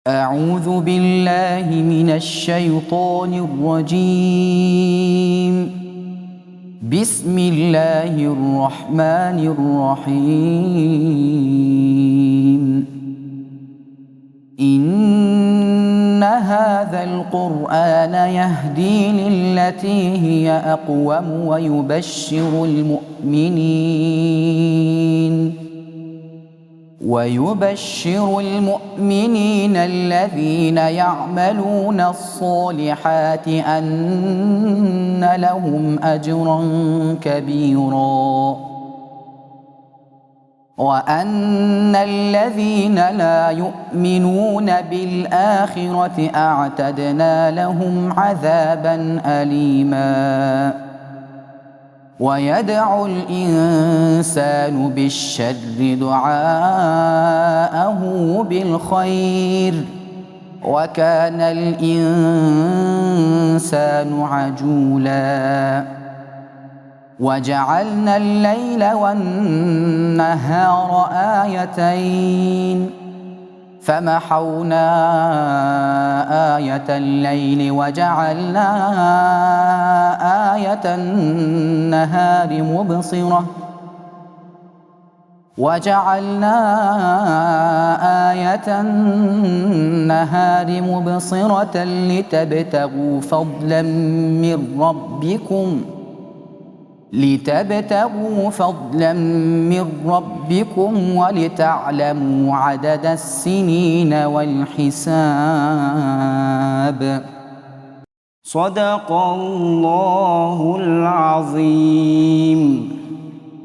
أعوذ بالله من الشيطان الرجيم. بسم الله الرحمن الرحيم. إن هذا القرآن يهدي للتي هي أقوم ويبشر المؤمنين الذين يعملون الصالحات أن لهم أجرا كبيرا وأن الذين لا يؤمنون بالآخرة أعتدنا لهم عذابا أليما. ويدعو الإنسان بالشر دعاءه بالخير وكان الإنسان عجولا. وجعلنا الليل والنهار آيتين فمحونا آية الليل وجعلنا آية النهار مبصرة لتبتغوا فضلا من ربكم ولتعلموا عدد السنين والحساب. صدق الله العظيم.